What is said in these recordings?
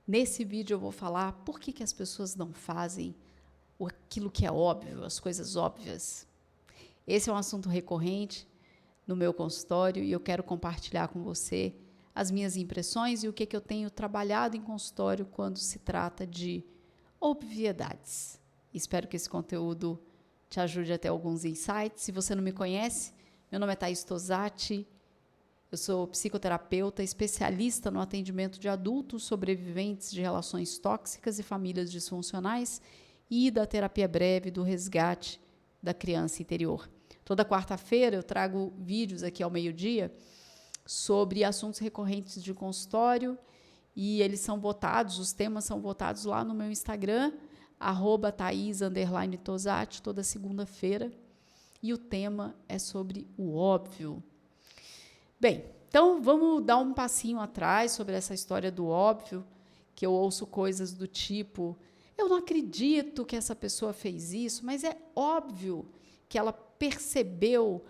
Nesse vídeo eu vou falar por que as pessoas não fazem aquilo que é óbvio, as coisas óbvias. Esse é um assunto recorrente no meu consultório e eu quero compartilhar com você as minhas impressões e o que eu tenho trabalhado em consultório quando se trata de obviedades. Espero que esse conteúdo te ajude a ter alguns insights. Se você não me conhece, meu nome é Thaís Tosatti, eu sou psicoterapeuta, especialista no atendimento de adultos sobreviventes de relações tóxicas e famílias disfuncionais e da terapia breve do resgate da criança interior. Toda quarta-feira eu trago vídeos aqui ao meio-dia sobre assuntos recorrentes de consultório e eles são votados, os temas são votados lá no meu Instagram, @Thaís_Tosatti, toda segunda-feira. E o tema é sobre o óbvio. Bem, então vamos dar um passinho atrás sobre essa história do óbvio, que eu ouço coisas do tipo, eu não acredito que essa pessoa fez isso, mas é óbvio que ela percebeu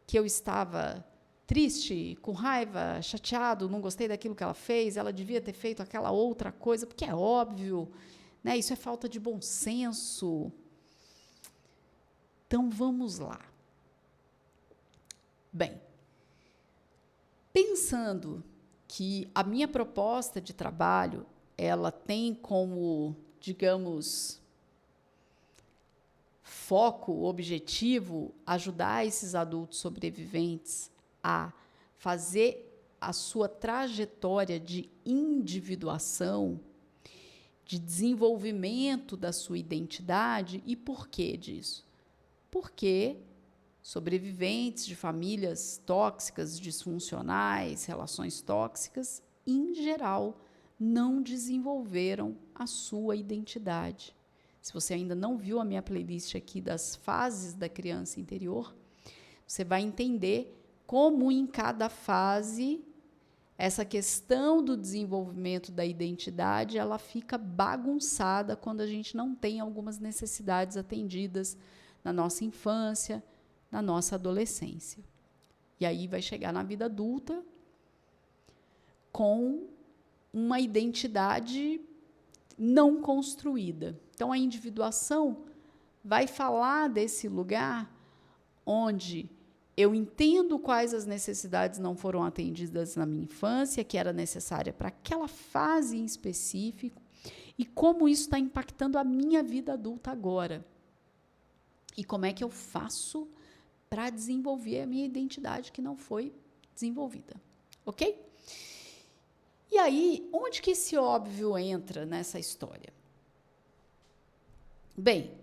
que eu estava triste, com raiva, chateado, não gostei daquilo que ela fez, ela devia ter feito aquela outra coisa, porque é óbvio, né? Isso é falta de bom senso. Então vamos lá. Bem, pensando que a minha proposta de trabalho, ela tem como, digamos, foco, objetivo, ajudar esses adultos sobreviventes a fazer a sua trajetória de individuação, de desenvolvimento da sua identidade. E por que disso? Porque sobreviventes de famílias tóxicas, disfuncionais, relações tóxicas, em geral, não desenvolveram a sua identidade. Se você ainda não viu a minha playlist aqui das fases da criança interior, você vai entender como em cada fase essa questão do desenvolvimento da identidade, ela fica bagunçada quando a gente não tem algumas necessidades atendidas na nossa infância, na nossa adolescência. E aí vai chegar na vida adulta com uma identidade não construída. Então, a individuação vai falar desse lugar onde eu entendo quais as necessidades não foram atendidas na minha infância, que era necessária para aquela fase em específico, e como isso está impactando a minha vida adulta agora. E como é que eu faço para desenvolver a minha identidade que não foi desenvolvida, ok? E aí, onde que esse óbvio entra nessa história? Bem,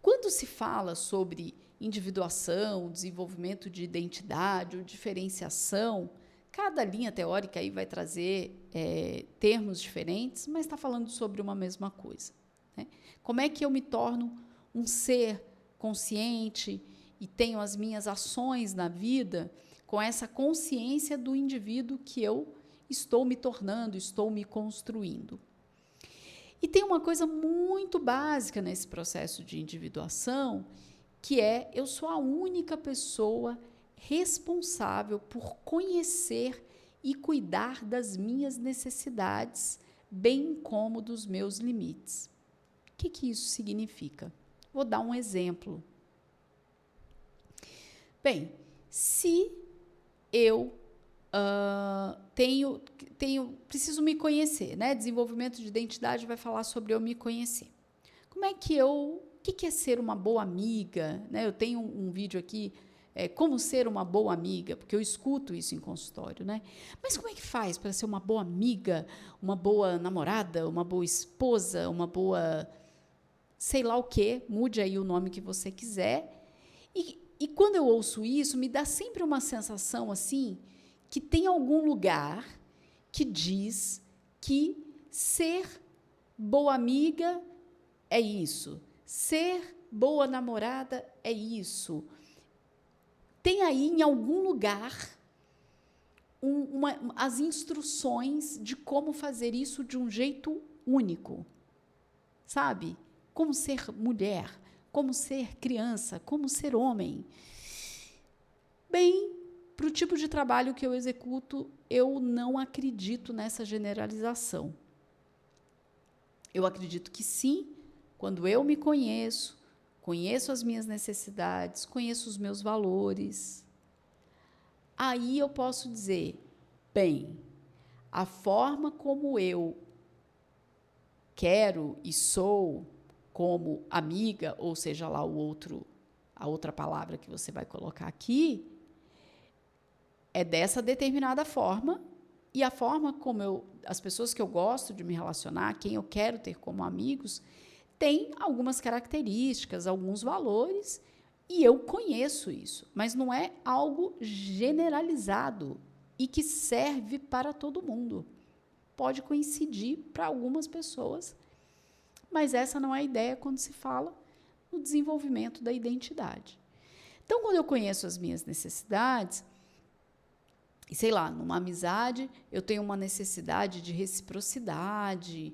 quando se fala sobre individuação, desenvolvimento de identidade ou diferenciação, cada linha teórica aí vai trazer termos diferentes, mas está falando sobre uma mesma coisa, né? Como é que eu me torno um ser consciente e tenho as minhas ações na vida com essa consciência do indivíduo que eu estou me tornando, estou me construindo. E tem uma coisa muito básica nesse processo de individuação, que é eu sou a única pessoa responsável por conhecer e cuidar das minhas necessidades, bem como dos meus limites. O que isso significa? Vou dar um exemplo. Bem, se eu preciso me conhecer, né? Desenvolvimento de identidade vai falar sobre eu me conhecer. O que é ser uma boa amiga, né? Eu tenho um vídeo aqui, como ser uma boa amiga, porque eu escuto isso em consultório, né? Mas como é que faz para ser uma boa amiga, uma boa namorada, uma boa esposa, uma boa sei lá o quê, mude aí o nome que você quiser. E quando eu ouço isso, me dá sempre uma sensação assim, que tem algum lugar que diz que ser boa amiga é isso, ser boa namorada é isso. Tem aí em algum lugar as instruções de como fazer isso de um jeito único, sabe? Como ser mulher, como ser criança, como ser homem. Bem, para o tipo de trabalho que eu executo, eu não acredito nessa generalização. Eu acredito que sim, quando eu me conheço, conheço as minhas necessidades, conheço os meus valores, aí eu posso dizer, bem, a forma como eu quero e sou como amiga, ou seja lá a outra palavra que você vai colocar aqui, é dessa determinada forma, e a forma como as pessoas que eu gosto de me relacionar, quem eu quero ter como amigos, tem algumas características, alguns valores, e eu conheço isso, mas não é algo generalizado e que serve para todo mundo. Pode coincidir para algumas pessoas, mas essa não é a ideia quando se fala no desenvolvimento da identidade. Então, quando eu conheço as minhas necessidades, e sei lá, numa amizade, eu tenho uma necessidade de reciprocidade,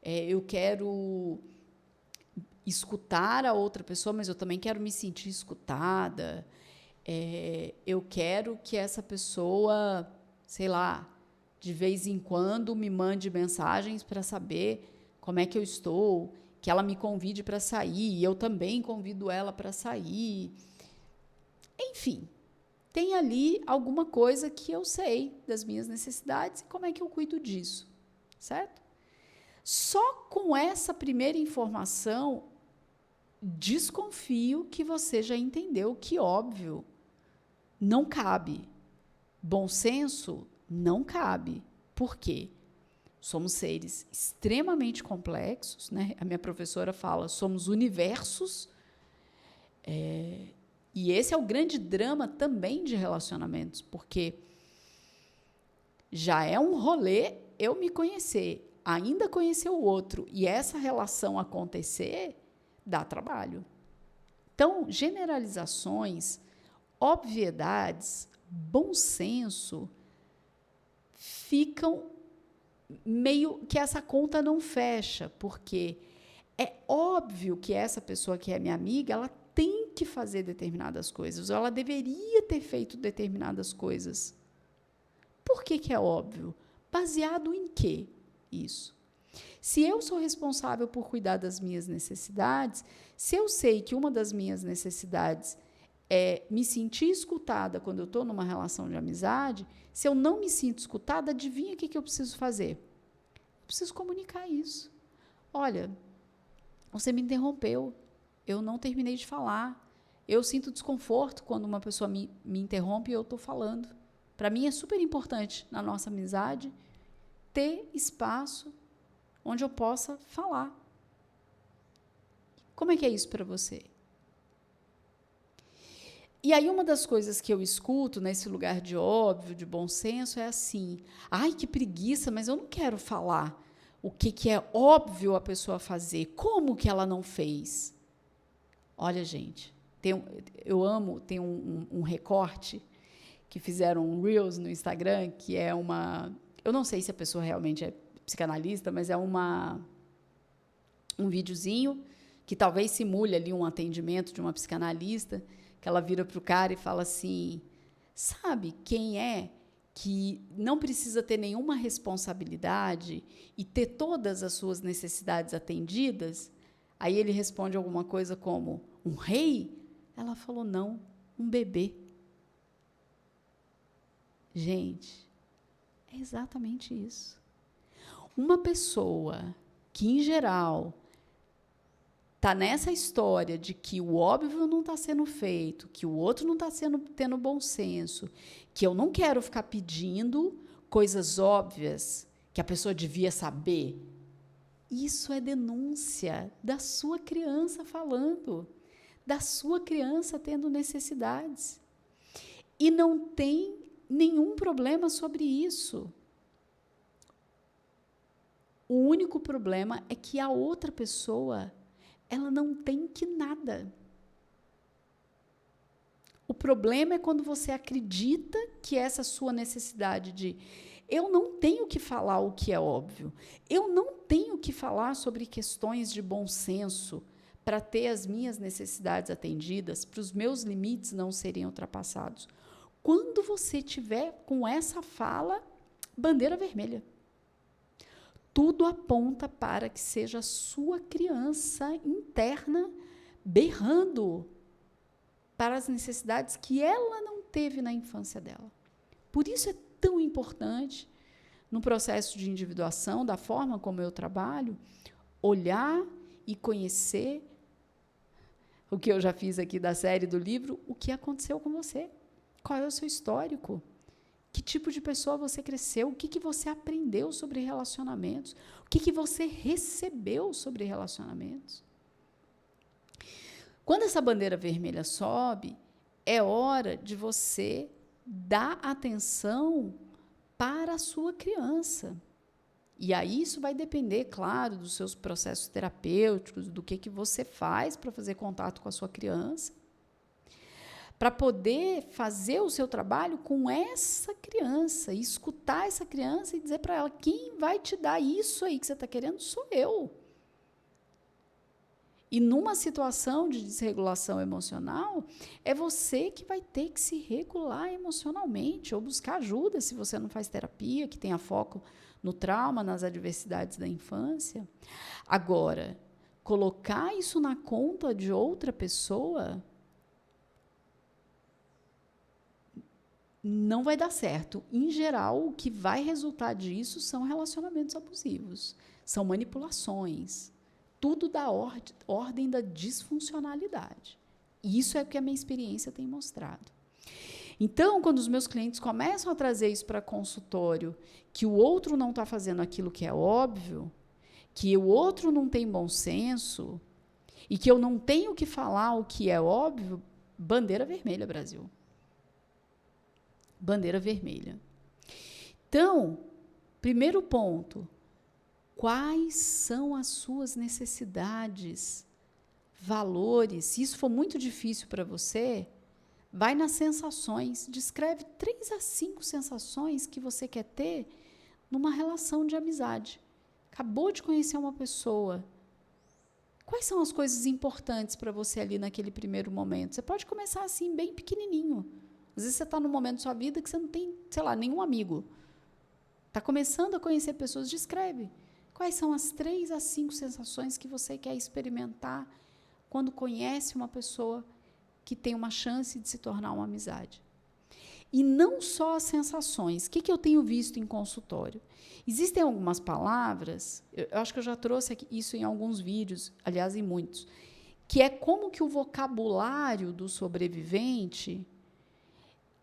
eu quero escutar a outra pessoa, mas eu também quero me sentir escutada, eu quero que essa pessoa, sei lá, de vez em quando me mande mensagens para saber como é que eu estou, que ela me convide para sair, e eu também convido ela para sair. Enfim, tem ali alguma coisa que eu sei das minhas necessidades e como é que eu cuido disso, certo? Só com essa primeira informação, desconfio que você já entendeu que, óbvio, não cabe. Bom senso não cabe. Por quê? Somos seres extremamente complexos, né? A minha professora fala, somos universos, e esse é o grande drama também de relacionamentos, porque já é um rolê eu me conhecer, ainda conhecer o outro, e essa relação acontecer, dá trabalho. Então, generalizações, obviedades, bom senso, ficam meio que essa conta não fecha, porque é óbvio que essa pessoa que é minha amiga, ela tem que fazer determinadas coisas, ou ela deveria ter feito determinadas coisas. Por que que é óbvio? Baseado em quê isso? Se eu sou responsável por cuidar das minhas necessidades, se eu sei que uma das minhas necessidades é me sentir escutada quando eu estou numa relação de amizade, se eu não me sinto escutada, adivinha o que eu preciso fazer? Eu preciso comunicar isso. Olha, você me interrompeu, eu não terminei de falar, eu sinto desconforto quando uma pessoa me interrompe e eu estou falando. Para mim é super importante, na nossa amizade, ter espaço onde eu possa falar. Como é que é isso para você? E aí uma das coisas que eu escuto nesse lugar de óbvio, de bom senso, é assim, ai, que preguiça, mas eu não quero falar o que é óbvio a pessoa fazer, como que ela não fez? Olha, gente, tem um recorte que fizeram um Reels no Instagram, que é eu não sei se a pessoa realmente é psicanalista, mas é um videozinho que talvez simule ali um atendimento de uma psicanalista, que ela vira para o cara e fala assim, sabe quem é que não precisa ter nenhuma responsabilidade e ter todas as suas necessidades atendidas? Aí ele responde alguma coisa como, um rei? Ela falou, não, um bebê. Gente, é exatamente isso. Uma pessoa que, em geral, está nessa história de que o óbvio não está sendo feito, que o outro não está tendo bom senso, que eu não quero ficar pedindo coisas óbvias que a pessoa devia saber, isso é denúncia da sua criança falando, da sua criança tendo necessidades. E não tem nenhum problema sobre isso. O único problema é que a outra pessoa, ela não tem que nada. O problema é quando você acredita que essa sua necessidade de eu não tenho que falar o que é óbvio, eu não tenho que falar sobre questões de bom senso para ter as minhas necessidades atendidas, para os meus limites não serem ultrapassados. Quando você tiver com essa fala, bandeira vermelha. tudo aponta para que seja a sua criança interna berrando para as necessidades que ela não teve na infância dela. Por isso é tão importante, no processo de individuação, da forma como eu trabalho, olhar e conhecer o que eu já fiz aqui da série do livro, o que aconteceu com você, qual é o seu histórico, que tipo de pessoa você cresceu, o que você aprendeu sobre relacionamentos, o que você recebeu sobre relacionamentos. Quando essa bandeira vermelha sobe, é hora de você dar atenção para a sua criança. E aí isso vai depender, claro, dos seus processos terapêuticos, do que você faz para fazer contato com a sua criança, para poder fazer o seu trabalho com essa criança, e escutar essa criança e dizer para ela, quem vai te dar isso aí que você está querendo sou eu. E numa situação de desregulação emocional, é você que vai ter que se regular emocionalmente, ou buscar ajuda, se você não faz terapia, que tenha foco no trauma, nas adversidades da infância. Agora, colocar isso na conta de outra pessoa não vai dar certo. Em geral, o que vai resultar disso são relacionamentos abusivos, são manipulações, tudo da ordem da disfuncionalidade. Isso é o que a minha experiência tem mostrado. Então, quando os meus clientes começam a trazer isso para consultório, que o outro não está fazendo aquilo que é óbvio, que o outro não tem bom senso, e que eu não tenho que falar o que é óbvio, bandeira vermelha, Brasil. Bandeira vermelha. Então, primeiro ponto, quais são as suas necessidades, valores? Se isso for muito difícil para você, vai nas sensações, descreve 3 a 5 sensações que você quer ter numa relação de amizade. Acabou de conhecer uma pessoa. Quais são as coisas importantes para você ali naquele primeiro momento? Você pode começar assim, bem pequenininho. Às vezes você está num momento da sua vida que você não tem, sei lá, nenhum amigo. Está começando a conhecer pessoas, descreve. Quais são as 3 a 5 sensações que você quer experimentar quando conhece uma pessoa que tem uma chance de se tornar uma amizade? E não só as sensações. O que eu tenho visto em consultório? Existem algumas palavras, eu acho que eu já trouxe isso em alguns vídeos, aliás, em muitos, que é como que o vocabulário do sobrevivente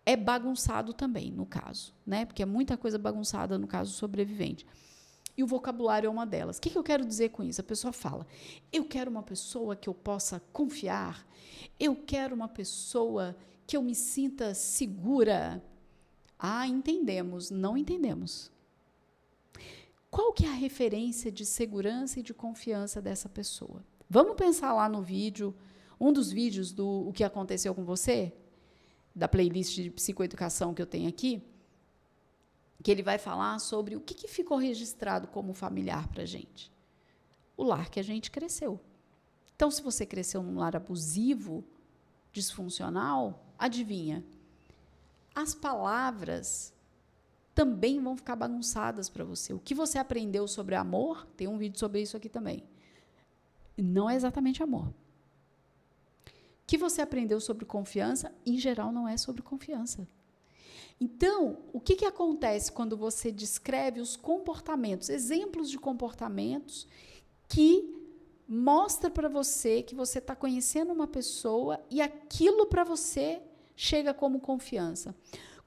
é bagunçado também, no caso, né? Porque é muita coisa bagunçada no caso do sobrevivente. E o vocabulário é uma delas. O que eu quero dizer com isso? A pessoa fala, eu quero uma pessoa que eu possa confiar, eu quero uma pessoa que eu me sinta segura. Ah, entendemos, não entendemos. Qual que é a referência de segurança e de confiança dessa pessoa? Vamos pensar lá no vídeo, um dos vídeos do O que aconteceu com você, da playlist de psicoeducação que eu tenho aqui, que ele vai falar sobre o que ficou registrado como familiar para a gente. O lar que a gente cresceu. Então, se você cresceu num lar abusivo, disfuncional, adivinha? As palavras também vão ficar bagunçadas para você. O que você aprendeu sobre amor, tem um vídeo sobre isso aqui também, não é exatamente amor. O que você aprendeu sobre confiança, em geral, não é sobre confiança. Então, o que acontece quando você descreve os comportamentos, exemplos de comportamentos que mostra para você que você está conhecendo uma pessoa e aquilo para você chega como confiança?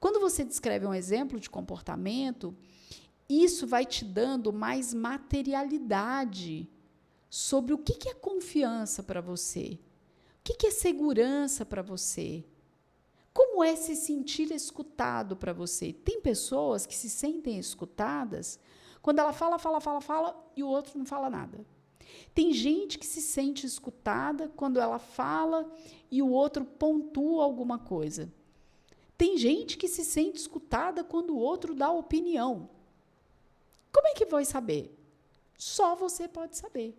Quando você descreve um exemplo de comportamento, isso vai te dando mais materialidade sobre o que é confiança para você. O que é segurança para você? Como é se sentir escutado para você? Tem pessoas que se sentem escutadas quando ela fala e o outro não fala nada. Tem gente que se sente escutada quando ela fala e o outro pontua alguma coisa. Tem gente que se sente escutada quando o outro dá opinião. Como é que vai saber? Só você pode saber.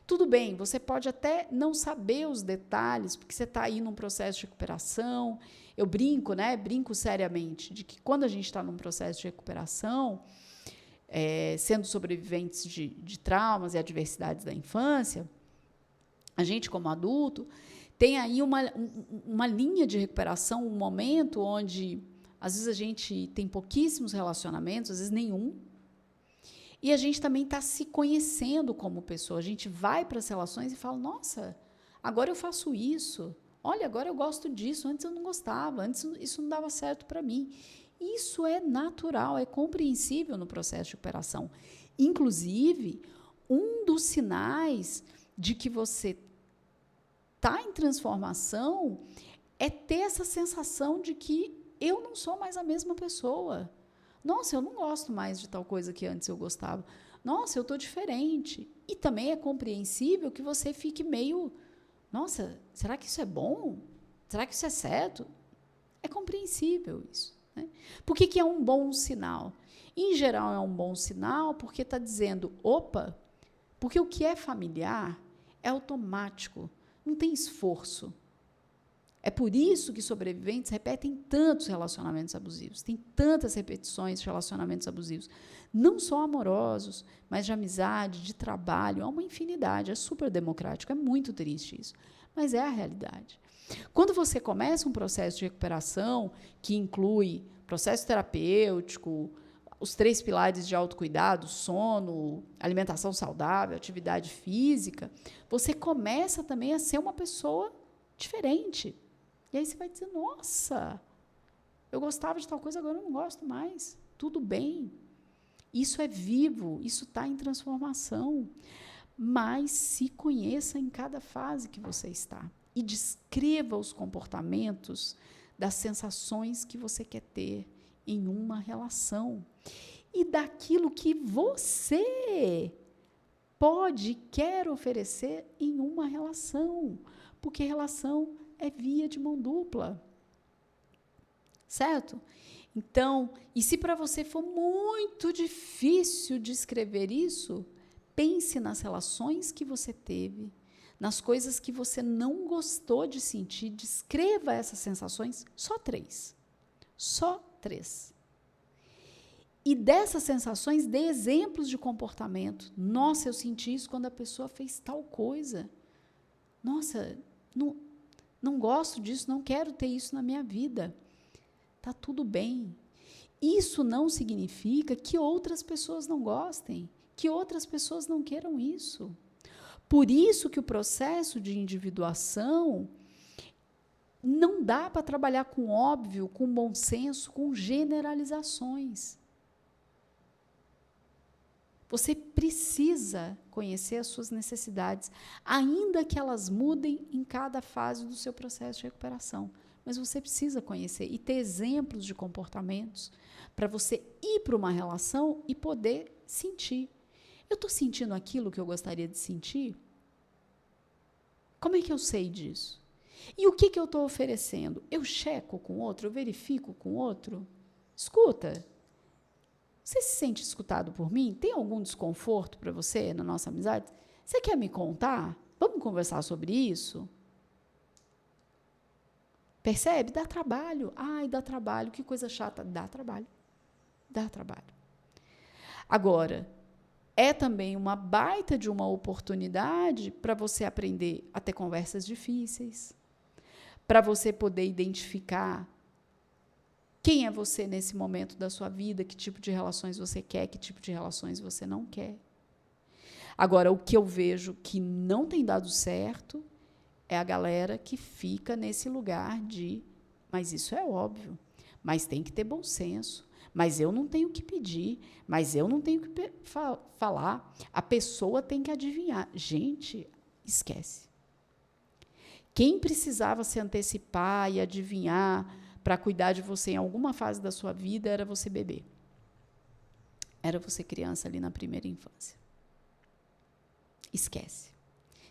Tudo bem, você pode até não saber os detalhes, porque você está aí num processo de recuperação. Eu brinco, né? Brinco seriamente, de que quando a gente está num processo de recuperação, sendo sobreviventes de traumas e adversidades da infância, a gente, como adulto, tem aí uma linha de recuperação, um momento onde, às vezes, a gente tem pouquíssimos relacionamentos, às vezes nenhum, e a gente também está se conhecendo como pessoa. A gente vai para as relações e fala, nossa, agora eu faço isso. Olha, agora eu gosto disso. Antes eu não gostava. Antes isso não dava certo para mim. Isso é natural, é compreensível no processo de recuperação. Inclusive, um dos sinais de que você está em transformação é ter essa sensação de que eu não sou mais a mesma pessoa. Nossa, eu não gosto mais de tal coisa que antes eu gostava. Nossa, eu estou diferente. E também é compreensível que você fique meio... Nossa, será que isso é bom? Será que isso é certo? É compreensível isso. Né? Por que é um bom sinal? Em geral, é um bom sinal porque está dizendo, opa, porque o que é familiar é automático, não tem esforço. É por isso que sobreviventes repetem tantos relacionamentos abusivos, tem tantas repetições de relacionamentos abusivos, não só amorosos, mas de amizade, de trabalho, há uma infinidade, é super democrático, é muito triste isso, mas é a realidade. Quando você começa um processo de recuperação, que inclui processo terapêutico, os 3 pilares de autocuidado, sono, alimentação saudável, atividade física, você começa também a ser uma pessoa diferente. E aí você vai dizer, nossa, eu gostava de tal coisa, agora eu não gosto mais. Tudo bem. Isso é vivo, isso está em transformação. Mas se conheça em cada fase que você está. E descreva os comportamentos das sensações que você quer ter em uma relação. E daquilo que você pode e quer oferecer em uma relação. Porque relação é via de mão dupla. Certo? Então, e se para você for muito difícil descrever isso, pense nas relações que você teve, nas coisas que você não gostou de sentir, descreva essas sensações, só 3. Só 3. E dessas sensações, dê exemplos de comportamento. Nossa, eu senti isso quando a pessoa fez tal coisa. Nossa, não gosto disso, não quero ter isso na minha vida. Tá tudo bem. Isso não significa que outras pessoas não gostem, que outras pessoas não queiram isso. Por isso que o processo de individuação não dá para trabalhar com óbvio, com bom senso, com generalizações. Você precisa conhecer as suas necessidades, ainda que elas mudem em cada fase do seu processo de recuperação. Mas você precisa conhecer e ter exemplos de comportamentos para você ir para uma relação e poder sentir. Eu estou sentindo aquilo que eu gostaria de sentir? Como é que eu sei disso? E o que eu estou oferecendo? Eu checo com o outro? Eu verifico com o outro? Escuta. Você se sente escutado por mim? Tem algum desconforto para você na nossa amizade? Você quer me contar? Vamos conversar sobre isso? Percebe? Dá trabalho. Ai, dá trabalho. Que coisa chata. Dá trabalho. Dá trabalho. Agora, é também uma baita de uma oportunidade para você aprender a ter conversas difíceis, para você poder identificar quem é você nesse momento da sua vida, que tipo de relações você quer, que tipo de relações você não quer. Agora, o que eu vejo que não tem dado certo é a galera que fica nesse lugar de, mas isso é óbvio, mas tem que ter bom senso, mas eu não tenho que pedir, mas eu não tenho que falar, a pessoa tem que adivinhar. Gente, esquece. Quem precisava se antecipar e adivinhar para cuidar de você em alguma fase da sua vida era você bebê. Era você criança ali na primeira infância. Esquece.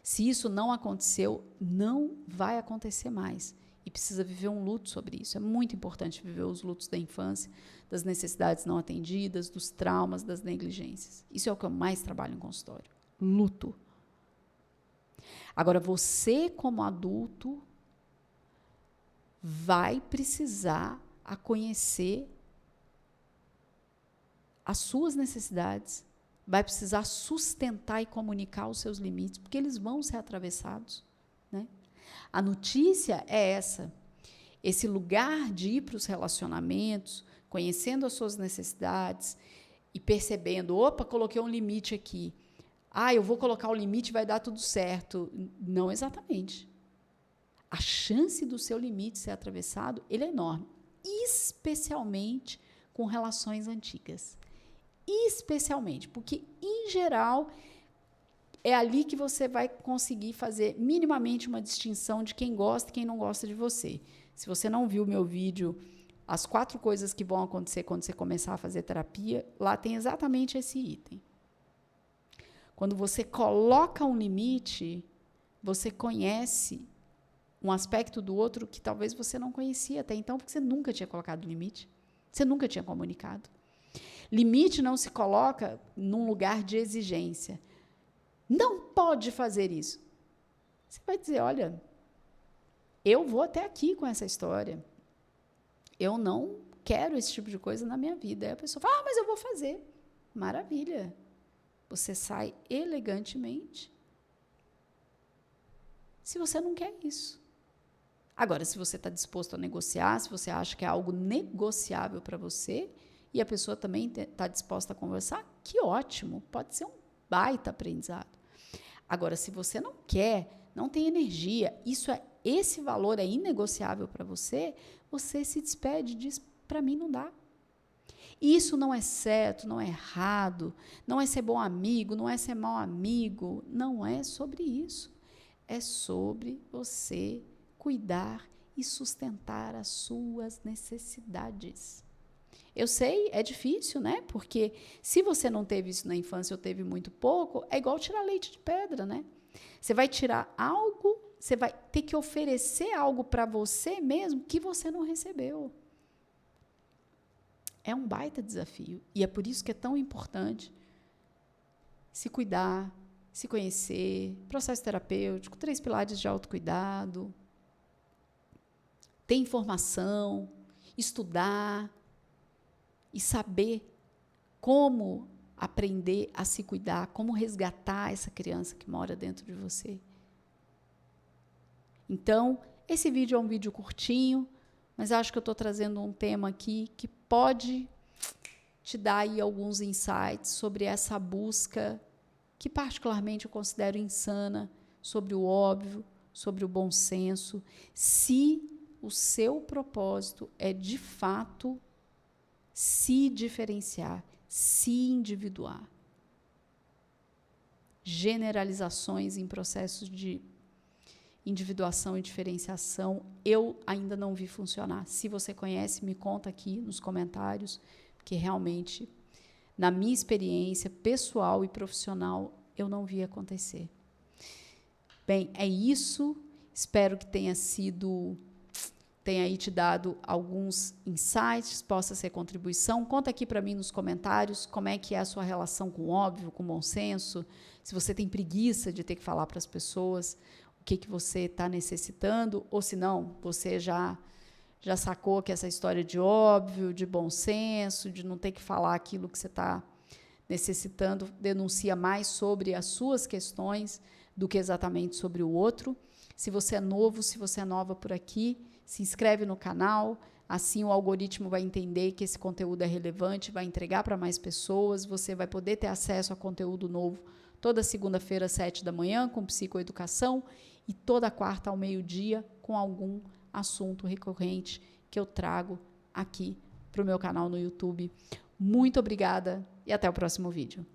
Se isso não aconteceu, não vai acontecer mais. E precisa viver um luto sobre isso. É muito importante viver os lutos da infância, das necessidades não atendidas, dos traumas, das negligências. Isso é o que eu mais trabalho em consultório. Luto. Agora, você, como adulto, vai precisar a conhecer as suas necessidades, vai precisar sustentar e comunicar os seus limites, porque eles vão ser atravessados, né? A notícia é essa. Esse lugar de ir para os relacionamentos, conhecendo as suas necessidades e percebendo, opa, coloquei um limite aqui. Ah, eu vou colocar o limite e vai dar tudo certo. Não exatamente. A chance do seu limite ser atravessado, ele é enorme, especialmente com relações antigas. Especialmente, porque, em geral, é ali que você vai conseguir fazer minimamente uma distinção de quem gosta e quem não gosta de você. Se você não viu o meu vídeo, as 4 coisas que vão acontecer quando você começar a fazer terapia, lá tem exatamente esse item. Quando você coloca um limite, você conhece um aspecto do outro que talvez você não conhecia até então, porque você nunca tinha colocado limite, você nunca tinha comunicado. Limite não se coloca num lugar de exigência. Não pode fazer isso. Você vai dizer, olha, eu vou até aqui com essa história. Eu não quero esse tipo de coisa na minha vida. Aí a pessoa fala, mas eu vou fazer. Maravilha. Você sai elegantemente. Se você não quer isso. Agora, se você está disposto a negociar, se você acha que é algo negociável para você, e a pessoa também está disposta a conversar, que ótimo, pode ser um baita aprendizado. Agora, se você não quer, não tem energia, esse valor é inegociável para você, você se despede e diz, para mim não dá. Isso não é certo, não é errado, não é ser bom amigo, não é ser mau amigo, não é sobre isso. É sobre você cuidar e sustentar as suas necessidades. Eu sei, é difícil, né? Porque se você não teve isso na infância ou teve muito pouco, é igual tirar leite de pedra, né? Você vai tirar algo, você vai ter que oferecer algo para você mesmo que você não recebeu. É um baita desafio. E é por isso que é tão importante se cuidar, se conhecer, processo terapêutico, 3 pilares de autocuidado, ter informação, estudar, e saber como aprender a se cuidar, como resgatar essa criança que mora dentro de você. Então, esse vídeo é um vídeo curtinho, mas acho que eu estou trazendo um tema aqui que pode te dar aí alguns insights sobre essa busca que particularmente eu considero insana, sobre o óbvio, sobre o bom senso, se o seu propósito é de fato se diferenciar, se individuar. Generalizações em processos de individuação e diferenciação, eu ainda não vi funcionar. Se você conhece, me conta aqui nos comentários, porque realmente, na minha experiência pessoal e profissional, eu não vi acontecer. Bem, é isso. Espero que tenha aí te dado alguns insights, possa ser contribuição. Conta aqui para mim nos comentários como é que é a sua relação com o óbvio, com o bom senso, se você tem preguiça de ter que falar para as pessoas o que você está necessitando, ou se não, você já sacou que essa história de óbvio, de bom senso, de não ter que falar aquilo que você está necessitando, denuncia mais sobre as suas questões do que exatamente sobre o outro. Se você é novo, se você é nova por aqui, se inscreve no canal, assim o algoritmo vai entender que esse conteúdo é relevante, vai entregar para mais pessoas, você vai poder ter acesso a conteúdo novo toda segunda-feira às 7 da manhã com psicoeducação e toda quarta ao meio-dia com algum assunto recorrente que eu trago aqui para o meu canal no YouTube. Muito obrigada e até o próximo vídeo.